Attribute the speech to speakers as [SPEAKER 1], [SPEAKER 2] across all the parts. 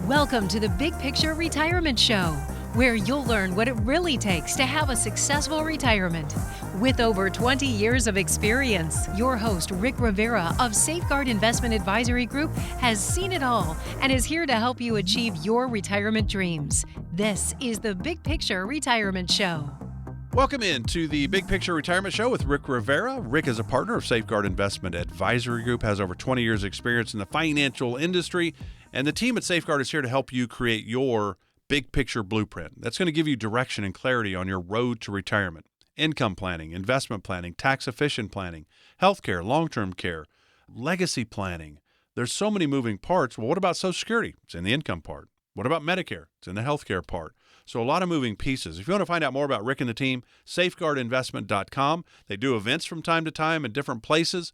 [SPEAKER 1] Welcome to the Big Picture Retirement Show, where you'll learn what it really takes to have a successful retirement. With over 20 years of experience, your host, Rick Rivera of Safeguard Investment Advisory Group, has seen it all and is here to help you achieve your retirement dreams. This is the Big Picture Retirement Show.
[SPEAKER 2] Welcome into the Big Picture Retirement Show with Rick Rivera. Rick is a partner of Safeguard Investment Advisory Group, has over 20 years experience in the financial industry, and the team at Safeguard is here to help you create your big picture blueprint. That's going to give you direction and clarity on your road to retirement. Income planning, investment planning, tax efficient planning, healthcare, long-term care, legacy planning. There's so many moving parts. Well, what about Social Security? It's in the income part. What about Medicare? It's in the healthcare part. So a lot of moving pieces. If you want to find out more about Rick and the team, safeguardinvestment.com. They do events from time to time in different places.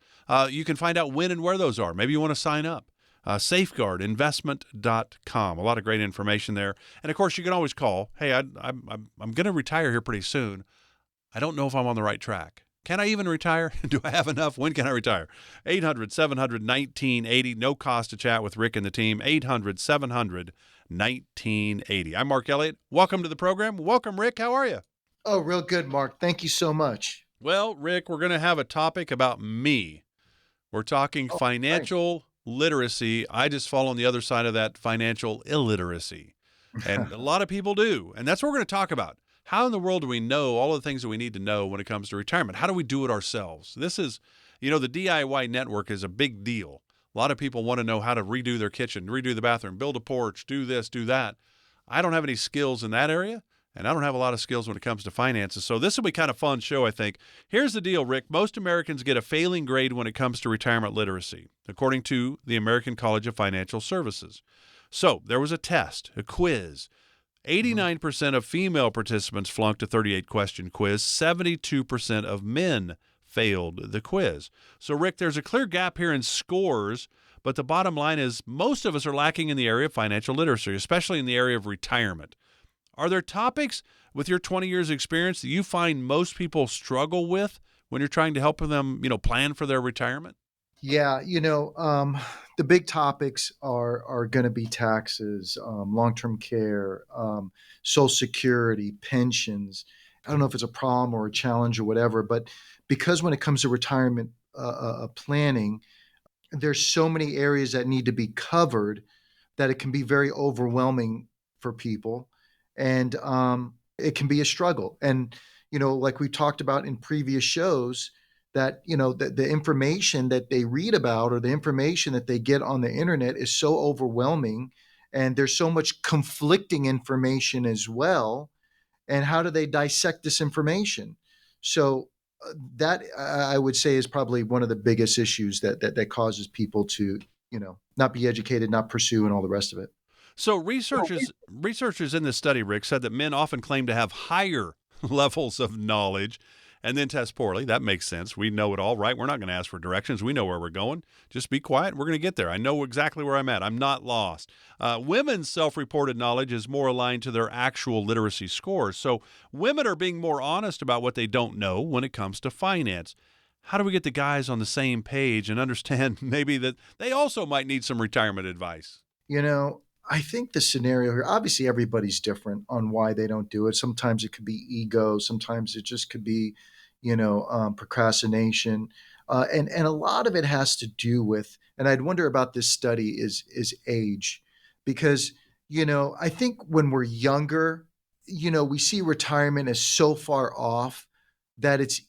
[SPEAKER 2] You can find out when and where those are. Maybe you want to sign up. Safeguardinvestment.com. A lot of great information there. And, of course, you can always call. Hey, I'm going to retire here pretty soon. I don't know if I'm on the right track. Can I even retire? Do I have enough? When can I retire? 800-700-1980. No cost to chat with Rick and the team. 800-700-1980. I'm Mark Elliott. Welcome to the program. Welcome, Rick. How are you?
[SPEAKER 3] Oh, real good, Mark. Thank you so much.
[SPEAKER 2] Well, Rick, we're going to have a topic about me. We're talking financial literacy. I just fall on the other side of that, financial illiteracy. And a lot of people do. And that's what we're going to talk about. How in the world do we know all of the things that we need to know when it comes to retirement? How do we do it ourselves? This is, the DIY network is a big deal. A lot of people want to know how to redo their kitchen, redo the bathroom, build a porch, do this, do that. I don't have any skills in that area, and I don't have a lot of skills when it comes to finances. So this will be kind of a fun show, I think. Here's the deal, Rick. Most Americans get a failing grade when it comes to retirement literacy, according to the American College of Financial Services. So there was a test, a quiz. 89% of female participants flunked a 38-question quiz. 72% of men failed the quiz. So, Rick, there's a clear gap here in scores, but the bottom line is most of us are lacking in the area of financial literacy, especially in the area of retirement. Are there topics with your 20 years experience that you find most people struggle with when you're trying to help them, plan for their retirement?
[SPEAKER 3] Yeah, the big topics are going to be taxes, long-term care, Social Security, pensions. I don't know if it's a problem or a challenge or whatever, but because when it comes to retirement planning, there's so many areas that need to be covered that it can be very overwhelming for people, and it can be a struggle. And like we talked about in previous shows, that the information that they read about or the information that they get on the internet is so overwhelming, and there's so much conflicting information as well. And how do they dissect this information? So that I would say is probably one of the biggest issues that causes people to not be educated, not pursue, and all the rest of it.
[SPEAKER 2] So researchers in this study, Rick, said that men often claim to have higher levels of knowledge and then test poorly. That makes sense. We know it all, right? We're not going to ask for directions. We know where we're going. Just be quiet. We're going to get there. I know exactly where I'm at. I'm not lost. Women's self-reported knowledge is more aligned to their actual literacy scores. So women are being more honest about what they don't know when it comes to finance. How do we get the guys on the same page and understand maybe that they also might need some retirement advice?
[SPEAKER 3] I think the scenario here, obviously everybody's different on why they don't do it. Sometimes it could be ego. Sometimes it just could be, procrastination. And a lot of it has to do with, and I'd wonder about this study, is age. Because, I think when we're younger, we see retirement as so far off that it's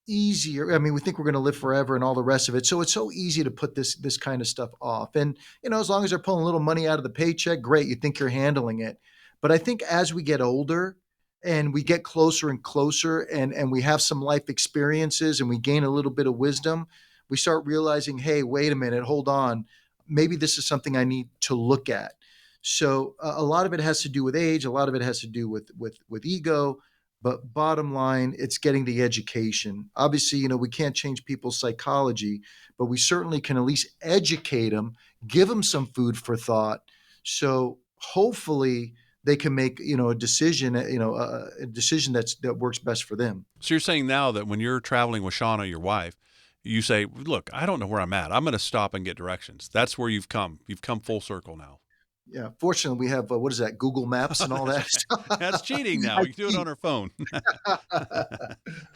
[SPEAKER 3] easier. I mean, we think we're going to live forever and all the rest of it. So it's so easy to put this kind of stuff off. And, as long as they're pulling a little money out of the paycheck, great. You think you're handling it. But I think as we get older and we get closer and closer and we have some life experiences and we gain a little bit of wisdom, we start realizing, hey, wait a minute, hold on. Maybe this is something I need to look at. So a lot of it has to do with age. A lot of it has to do with ego. But bottom line, it's getting the education. Obviously, we can't change people's psychology, but we certainly can at least educate them, give them some food for thought. So hopefully they can make, a decision, a decision that works best for them.
[SPEAKER 2] So you're saying now that when you're traveling with Shauna, your wife, you say, look, I don't know where I'm at. I'm going to stop and get directions. That's where you've come. You've come full circle now.
[SPEAKER 3] Yeah. Fortunately, we have what is that? Google Maps and all that.
[SPEAKER 2] That's cheating now.
[SPEAKER 3] I
[SPEAKER 2] We can do it on our phone.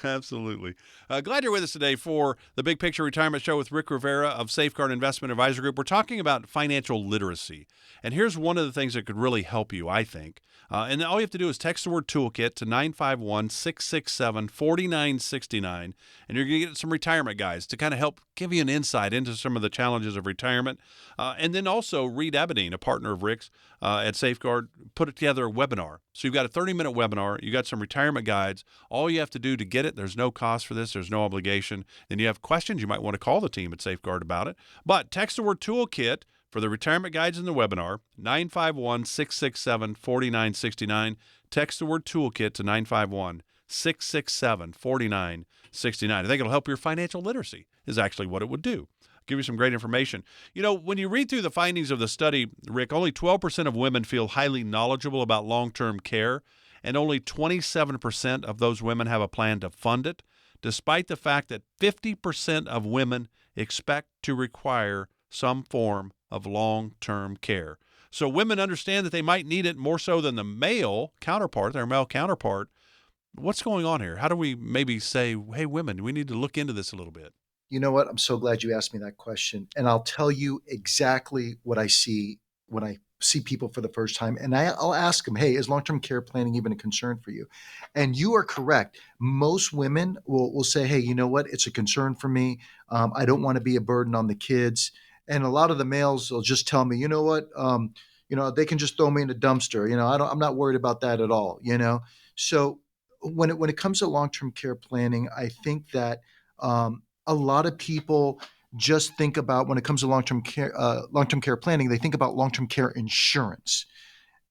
[SPEAKER 2] Absolutely. Glad you're with us today for the Big Picture Retirement Show with Rick Rivera of Safeguard Investment Advisor Group. We're talking about financial literacy. And here's one of the things that could really help you, I think. And all you have to do is text the word toolkit to 951-667-4969. And you're going to get some retirement guides to kind of help give you an insight into some of the challenges of retirement. And then also Reed Abedine, a partner of Rick's at Safeguard, put it together a webinar. So you've got a 30-minute webinar. You got some retirement guides. All you have to do to get it, there's no cost for this. There's no obligation. Then you have questions, you might want to call the team at Safeguard about it. But text the word toolkit for the retirement guides in the webinar, 951-667-4969. Text the word toolkit to 951-667-4969. I think it'll help your financial literacy is actually what it would do. Give you some great information. You know, when you read through the findings of the study, Rick, only 12% of women feel highly knowledgeable about long-term care, and only 27% of those women have a plan to fund it, despite the fact that 50% of women expect to require some form of long-term care. So women understand that they might need it more so than the male counterpart, their male counterpart. What's going on here? How do we maybe say, hey, women, we need to look into this a little bit?
[SPEAKER 3] You know what? I'm so glad you asked me that question. And I'll tell you exactly what I see when I see people for the first time. And I'll ask them, hey, is long-term care planning even a concern for you? And you are correct. Most women will say, hey, you know what? It's a concern for me. I don't want to be a burden on the kids. And a lot of the males will just tell me, you know what? They can just throw me in a dumpster. I'm not worried about that at all. So when it comes to long-term care planning, I think that a lot of people just think about, when it comes to long-term care planning, they think about long-term care insurance.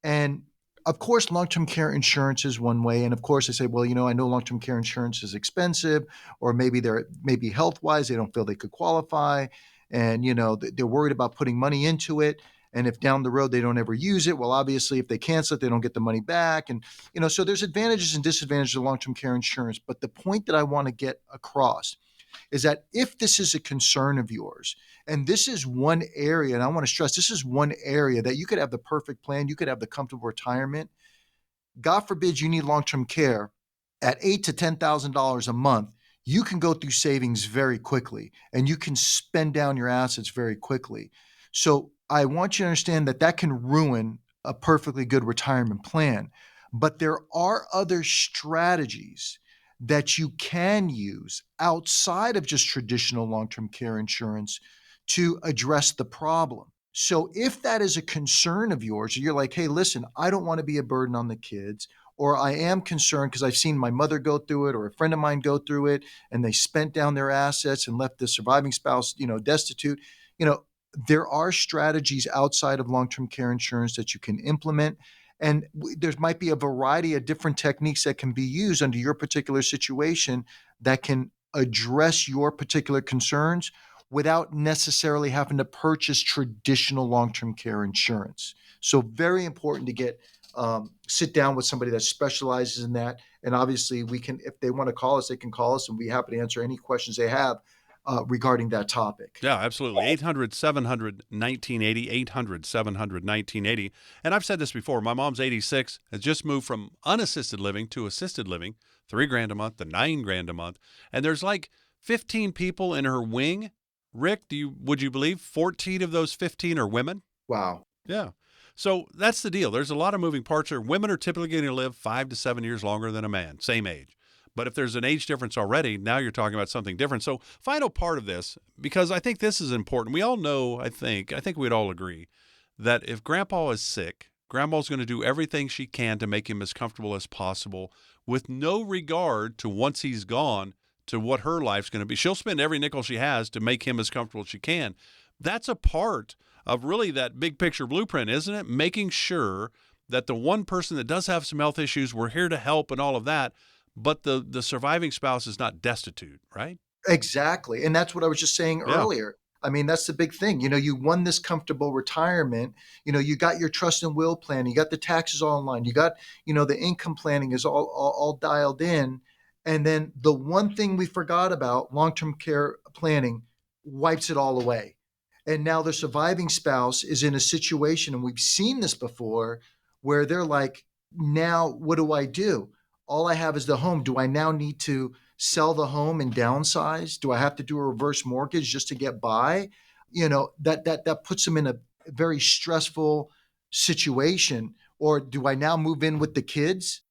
[SPEAKER 3] And of course, long-term care insurance is one way. And of course, they say, well, I know long-term care insurance is expensive, or maybe maybe health-wise, they don't feel they could qualify. And, they're worried about putting money into it. And if down the road they don't ever use it, well, obviously, if they cancel it, they don't get the money back. And, so there's advantages and disadvantages of long-term care insurance. But the point that I want to get across is that if this is a concern of yours, and this is one area, and I want to stress, this is one area that you could have the perfect plan, you could have the comfortable retirement. God forbid you need long-term care at $8,000 to $10,000 a month. You can go through savings very quickly, and you can spend down your assets very quickly. So I want you to understand that can ruin a perfectly good retirement plan. But there are other strategies that you can use outside of just traditional long-term care insurance to address the problem. So if that is a concern of yours, you're like, hey, listen, I don't want to be a burden on the kids, or I am concerned because I've seen my mother go through it, or a friend of mine go through it, and they spent down their assets and left the surviving spouse, destitute. There are strategies outside of long-term care insurance that you can implement. And there might be a variety of different techniques that can be used under your particular situation that can address your particular concerns without necessarily having to purchase traditional long-term care insurance. So very important to sit down with somebody that specializes in that. And obviously we can, if they want to call us, they can call us, and we'll be happy to answer any questions they have regarding that topic.
[SPEAKER 2] Yeah, absolutely. 800-700-1980, 800-700-1980. And I've said this before, my mom's 86, has just moved from unassisted living to assisted living, $3,000 a month to $9,000 a month. And there's like 15 people in her wing. Rick, would you believe 14 of those 15 are women?
[SPEAKER 3] Wow.
[SPEAKER 2] Yeah. So that's the deal. There's a lot of moving parts here. Women are typically going to live 5 to 7 years longer than a man, same age. But if there's an age difference already, now you're talking about something different. So final part of this, because I think this is important. We all know, I think we'd all agree that if Grandpa is sick, Grandma's going to do everything she can to make him as comfortable as possible with no regard to, once he's gone, to what her life's going to be. She'll spend every nickel she has to make him as comfortable as she can. That's a part of really that big picture blueprint, isn't it? Making sure that the one person that does have some health issues, we're here to help and all of that, but the surviving spouse is not destitute, right?
[SPEAKER 3] Exactly. And that's what I was just saying earlier. I mean, that's the big thing. You won this comfortable retirement. You got your trust and will plan. You got the taxes all in line. You got, the income planning is all dialed in. And then the one thing we forgot about, long-term care planning, wipes it all away. And now the surviving spouse is in a situation, and we've seen this before, where they're like, now what do I do? All I have is the home. Do I now need to sell the home and downsize? Do I have to do a reverse mortgage just to get by? That puts them in a very stressful situation. Or do I now move in with the kids?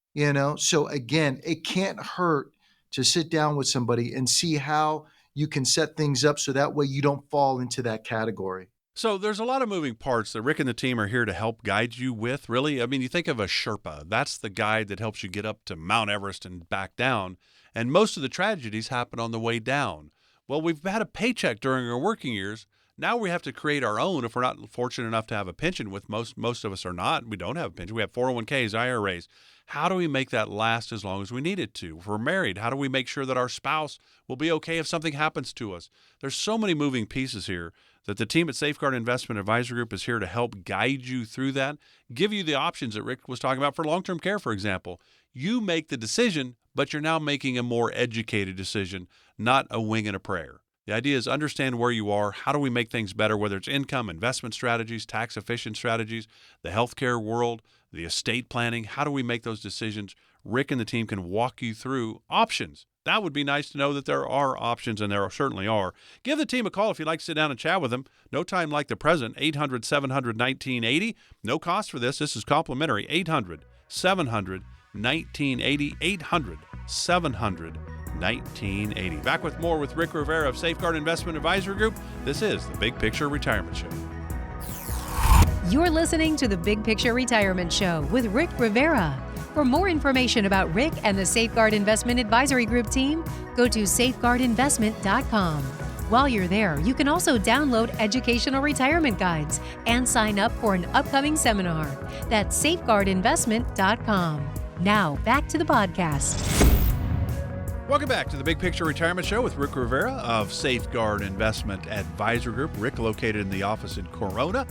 [SPEAKER 3] So again, it can't hurt to sit down with somebody and see how you can set things up so that way you don't fall into that category.
[SPEAKER 2] So there's a lot of moving parts that Rick and the team are here to help guide you with, really. I mean, you think of a Sherpa. That's the guide that helps you get up to Mount Everest and back down. And most of the tragedies happen on the way down. Well, we've had a paycheck during our working years. Now we have to create our own if we're not fortunate enough to have a pension, with most of us are not. We don't have a pension. We have 401ks, IRAs. How do we make that last as long as we need it to? If we're married, how do we make sure that our spouse will be okay if something happens to us? There's so many moving pieces here that the team at Safeguard Investment Advisory Group is here to help guide you through that, give you the options that Rick was talking about for long-term care, for example. You make the decision, but you're now making a more educated decision, not a wing and a prayer. The idea is understand where you are. How do we make things better, whether it's income, investment strategies, tax-efficient strategies, the healthcare world, the estate planning. How do we make those decisions? Rick and the team can walk you through options. That would be nice to know that there are options, and there certainly are. Give the team a call if you'd like to sit down and chat with them. No time like the present, 800-700-1980. No cost for this. This is complimentary, 800-700-1980, 800-700-1980. Back with more with Rick Rivera of Safeguard Investment Advisory Group. This is the Big Picture Retirement Show.
[SPEAKER 1] You're listening to the Big Picture Retirement Show with Rick Rivera. For more information about Rick and the Safeguard Investment Advisory Group team, go to safeguardinvestment.com. While you're there, you can also download educational retirement guides and sign up for an upcoming seminar. That's safeguardinvestment.com. Now, back to the podcast.
[SPEAKER 2] Welcome back to the Big Picture Retirement Show with Rick Rivera of Safeguard Investment Advisory Group. Rick located in the office in Corona.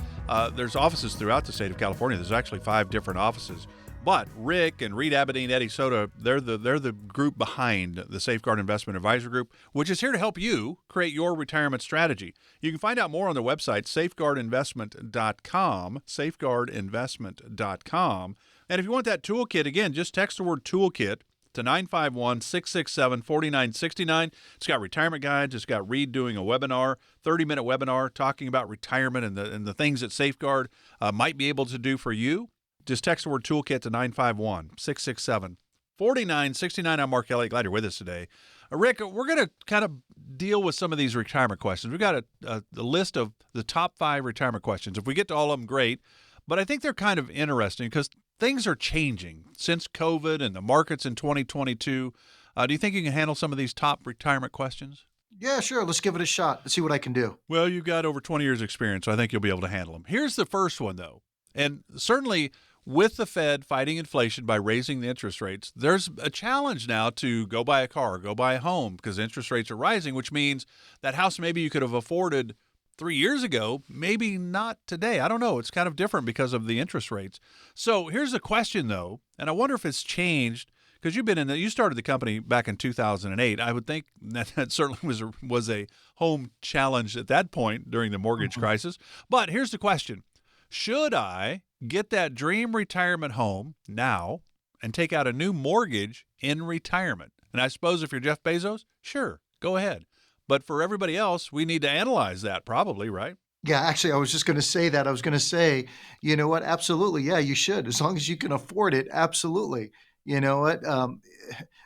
[SPEAKER 2] There's offices throughout the state of California. There's actually 5 different offices. But Rick and Reed Aberdeen, Eddie Soto, they're the group behind the Safeguard Investment Advisory Group, which is here to help you create your retirement strategy. You can find out more on their website, safeguardinvestment.com, safeguardinvestment.com. And if you want that toolkit, again, just text the word toolkit to 951-667-4969. It's got retirement guides. It's got Reed doing a webinar, 30-minute webinar talking about retirement and the things that Safeguard might be able to do for you. Just text the word toolkit to 951-667-4969. I'm Mark Elliott. Glad you're with us today. Rick, we're going to kind of deal with some of these retirement questions. We've got a list of the top 5 retirement questions. If we get to all of them, great. But I think they're kind of interesting because things are changing since COVID and the markets in 2022. Do you think you can handle some of these top retirement questions?
[SPEAKER 3] Yeah, sure. Let's give it a shot. Let's see what I can do.
[SPEAKER 2] Well, you've got over 20 years experience, so I think you'll be able to handle them. Here's the first one, though. And certainly with the Fed fighting inflation by raising the interest rates, there's a challenge now to go buy a car, go buy a home, because interest rates are rising, which means that house maybe you could have afforded 3 years ago, maybe not today. I don't know. It's kind of different because of the interest rates. So here's a question, though, and I wonder if it's changed, because you started the company back in 2008. I would think that certainly was a home challenge at that point during the mortgage crisis. But here's the question. Should I get that dream retirement home now and take out a new mortgage in retirement? And I suppose if you're Jeff Bezos, sure, go ahead. But for everybody else, we need to analyze that probably, right?
[SPEAKER 3] Yeah, actually, I was just going to say that. I was going to say, you know what? Absolutely. Yeah, you should. As long as you can afford it, absolutely. You know what?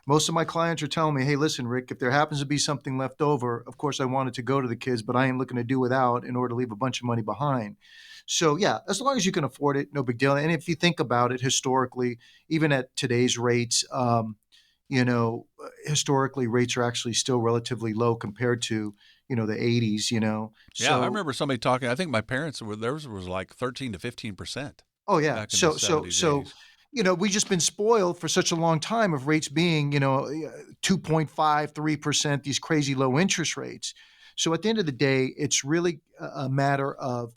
[SPEAKER 3] Most of my clients are telling me, hey, listen, Rick, if there happens to be something left over, of course, I want it to go to the kids, but I am looking to do without in order to leave a bunch of money behind. So, yeah, as long as you can afford it, no big deal. And if you think about it historically, even at today's rates, historically rates are actually still relatively low compared to, the 80s,
[SPEAKER 2] Yeah,
[SPEAKER 3] So,
[SPEAKER 2] I remember somebody talking, I think my parents, theirs was like 13 to 15%
[SPEAKER 3] oh, yeah.
[SPEAKER 2] back in the 70s, 80s.
[SPEAKER 3] We've just been spoiled for such a long time of rates being, 2.5, 3%, these crazy low interest rates. So at the end of the day, it's really a matter of,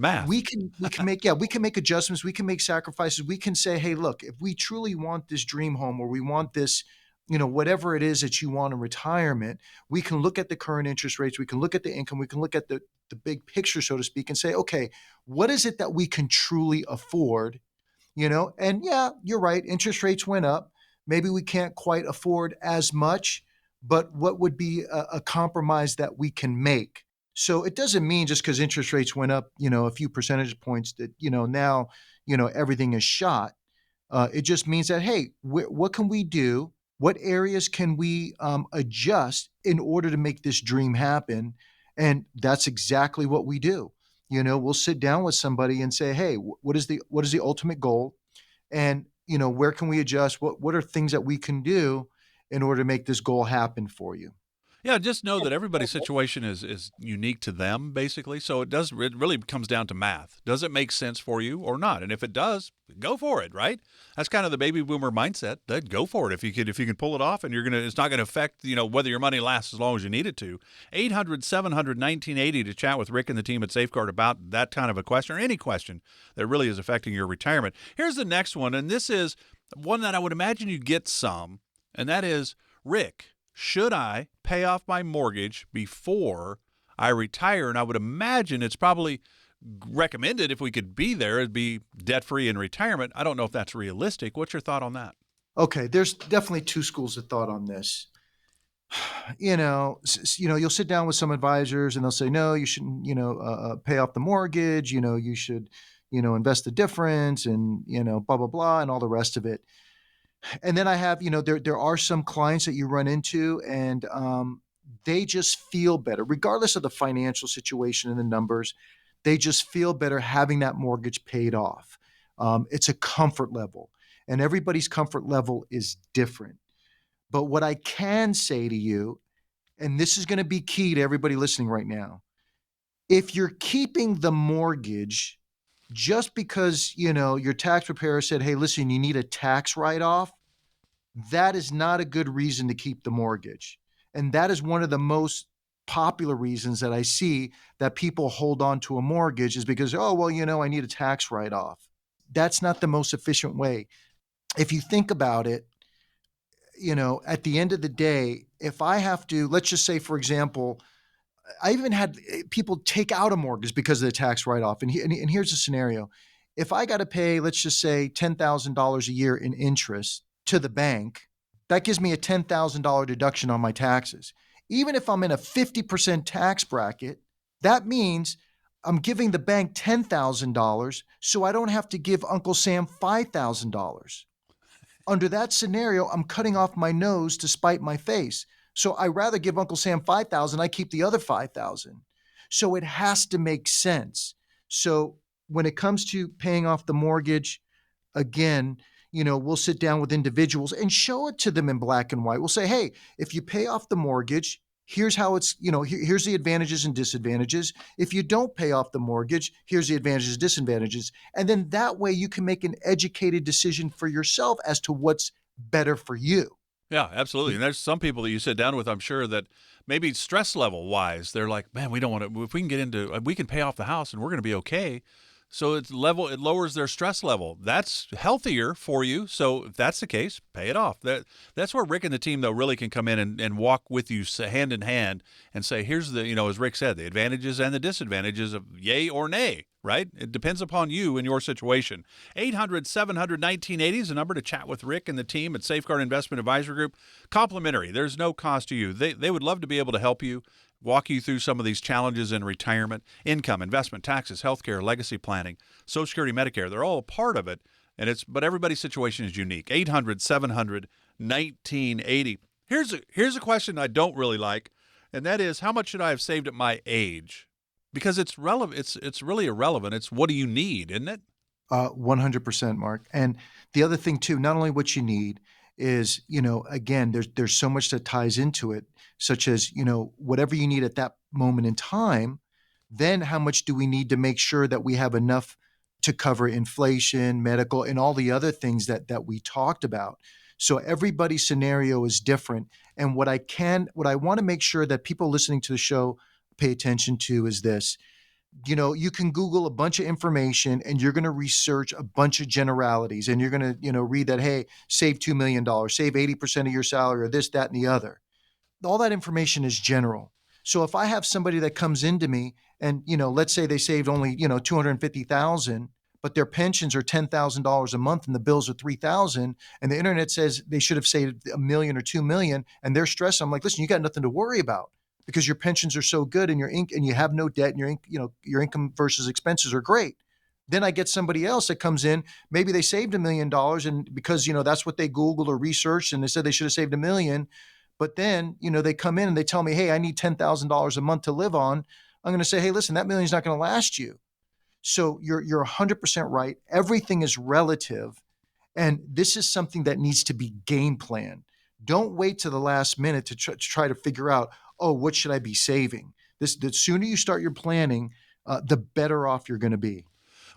[SPEAKER 2] Math.
[SPEAKER 3] we can make adjustments. We can make sacrifices. We can say, hey, look, if we truly want this dream home or we want this whatever it is that you want in retirement, we can look at the current interest rates, we can look at the income, we can look at the big picture, so to speak, and say, okay, what is it that we can truly afford? And yeah, you're right, interest rates went up. Maybe we can't quite afford as much, but what would be a compromise that we can make? So it doesn't mean just because interest rates went up, a few percentage points that, now, everything is shot. It just means that, hey, what can we do? What areas can we adjust in order to make this dream happen? And that's exactly what we do. We'll sit down with somebody and say, hey, what is the ultimate goal? And, where can we adjust? What are things that we can do in order to make this goal happen for you?
[SPEAKER 2] Yeah, just know that everybody's situation is unique to them, basically. So it really comes down to math. Does it make sense for you or not? And if it does, go for it, right? That's kind of the baby boomer mindset. Then go for it. If you can pull it off, and it's not going to affect, whether your money lasts as long as you need it to. 800-700-1980 to chat with Rick and the team at Safeguard about that kind of a question or any question that really is affecting your retirement. Here's the next one, and this is one that I would imagine you get some, and that is, Rick, should I pay off my mortgage before I retire? And I would imagine it's probably recommended, if we could be there, it'd be debt-free in retirement. I don't know if that's realistic. What's your thought on that?
[SPEAKER 3] Okay, there's definitely two schools of thought on this. You'll sit down with some advisors and they'll say, no, you shouldn't, pay off the mortgage. You should, invest the difference and, blah, blah, blah, and all the rest of it. And then I have, there are some clients that you run into and they just feel better, regardless of the financial situation and the numbers. They just feel better having that mortgage paid off. It's a comfort level, and everybody's comfort level is different. But what I can say to you, and this is going to be key to everybody listening right now, if you're keeping the mortgage just because, your tax preparer said, hey, listen, you need a tax write-off, that is not a good reason to keep the mortgage. And that is one of the most popular reasons that I see that people hold on to a mortgage is because, oh, well, I need a tax write-off. That's not the most efficient way. If you think about it, at the end of the day, if I have to, let's just say, for example, I even had people take out a mortgage because of the tax write-off. And here's the scenario. If I got to pay, let's just say, $10,000 a year in interest to the bank, that gives me a $10,000 deduction on my taxes. Even if I'm in a 50% tax bracket, that means I'm giving the bank $10,000 so I don't have to give Uncle Sam $5,000. Under that scenario, I'm cutting off my nose to spite my face. So I rather give Uncle Sam $5,000, I keep the other $5,000. So it has to make sense. So when it comes to paying off the mortgage, again, we'll sit down with individuals and show it to them in black and white. We'll say, hey, if you pay off the mortgage, here's how it's, here's the advantages and disadvantages. If you don't pay off the mortgage, here's the advantages and disadvantages. And then that way you can make an educated decision for yourself as to what's better for you.
[SPEAKER 2] Yeah, absolutely. And there's some people that you sit down with, I'm sure, that maybe stress level wise, they're like, man, we don't want to, if we can pay off the house and we're going to be okay. So it lowers their stress level. That's healthier for you. So if that's the case, pay it off. That's where Rick and the team, though, really can come in and walk with you hand in hand and say, here's the, as Rick said, the advantages and the disadvantages of yay or nay, right? It depends upon you and your situation. 800-700-1980 is the number to chat with Rick and the team at Safeguard Investment Advisory Group. Complimentary. There's no cost to you. They would love to be able to help you, walk you through some of these challenges in retirement, income, investment, taxes, healthcare, legacy planning, Social Security, Medicare. They're all a part of it, but everybody's situation is unique. 800-700-1980. Here's a question I don't really like, and that is, how much should I have saved at my age? Because it's relevant. It's really irrelevant. It's what do you need, isn't it?
[SPEAKER 3] 100%, Mark. And the other thing too, not only what you need is, again, there's so much that ties into it, such as, whatever you need at that moment in time, then how much do we need to make sure that we have enough to cover inflation, medical, and all the other things that we talked about. So everybody's scenario is different. And what I want to make sure that people listening to the show pay attention to is this. You can Google a bunch of information and you're going to research a bunch of generalities, and you're going to, read that, hey, save $2 million, save 80% of your salary, or this, that, and the other. All that information is general. So if I have somebody that comes into me and, let's say they saved only, 250,000, but their pensions are $10,000 a month and the bills are 3,000, and the internet says they should have saved $1 million or 2 million, and they're stressed. I'm like, listen, you got nothing to worry about, because your pensions are so good and and you have no debt, and your income versus expenses are great. Then I get somebody else that comes in, maybe they saved $1 million, and because, that's what they Googled or researched, and they said they should have saved $1 million. But then, they come in and they tell me, hey, I need $10,000 a month to live on. I'm going to say, hey, listen, that $1 million is not going to last you. So you're 100% right. Everything is relative. And this is something that needs to be game planned. Don't wait to the last minute to try to figure out, oh, what should I be saving? The sooner you start your planning, the better off you're going to be.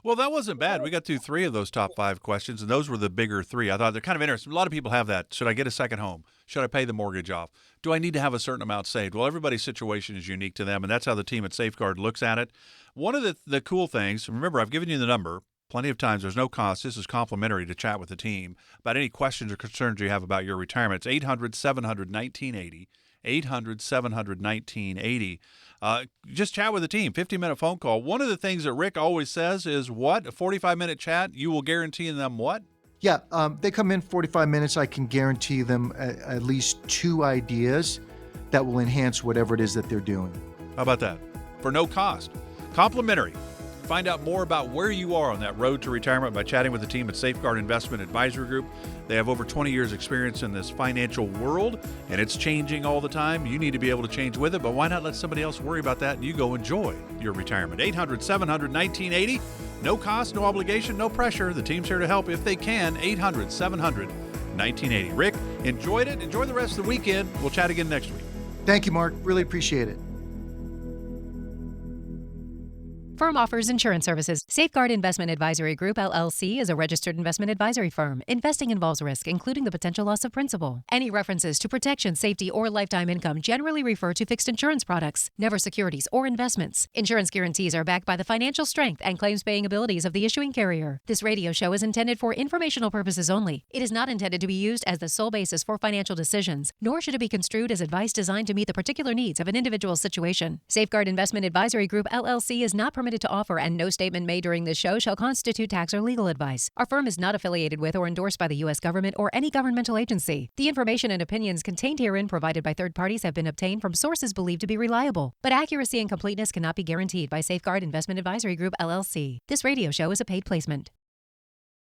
[SPEAKER 2] Well, that wasn't bad. We got through 3 of those top 5 questions, and those were the bigger 3. I thought they're kind of interesting. A lot of people have that. Should I get a second home? Should I pay the mortgage off? Do I need to have a certain amount saved? Well, everybody's situation is unique to them, and that's how the team at Safeguard looks at it. One of the cool things, remember, I've given you the number plenty of times. There's no cost. This is complimentary to chat with the team about any questions or concerns you have about your retirement. It's 800-700-1980. 800-700-1980. Just chat with the team, 50-minute phone call. One of the things that Rick always says is what? A 45-minute chat, you will guarantee them what?
[SPEAKER 3] Yeah, they come in 45 minutes. I can guarantee them at least 2 ideas that will enhance whatever it is that they're doing.
[SPEAKER 2] How about that? For no cost. Complimentary. Find out more about where you are on that road to retirement by chatting with the team at Safeguard Investment Advisory Group. They have over 20 years experience in this financial world, and it's changing all the time. You need to be able to change with it, but why not let somebody else worry about that and you go enjoy your retirement? 800-700-1980. No cost, no obligation, no pressure. The team's here to help if they can. 800-700-1980. Rick, enjoyed it. Enjoy the rest of the weekend. We'll chat again next week.
[SPEAKER 3] Thank you, Mark. Really appreciate it.
[SPEAKER 1] Firm offers insurance services. Safeguard Investment Advisory Group, LLC, is a registered investment advisory firm. Investing involves risk, including the potential loss of principal. Any references to protection, safety, or lifetime income generally refer to fixed insurance products, never securities or investments. Insurance guarantees are backed by the financial strength and claims-paying abilities of the issuing carrier. This radio show is intended for informational purposes only. It is not intended to be used as the sole basis for financial decisions, nor should it be construed as advice designed to meet the particular needs of an individual's situation. Safeguard Investment Advisory Group, LLC, is not permitted to offer, and no statement made during this show shall constitute tax or legal advice. Our firm is not affiliated with or endorsed by the U.S. government or any governmental agency. The information and opinions contained herein provided by third parties have been obtained from sources believed to be reliable, but accuracy and completeness cannot be guaranteed by Safeguard Investment Advisory Group, LLC. This radio show is a paid placement.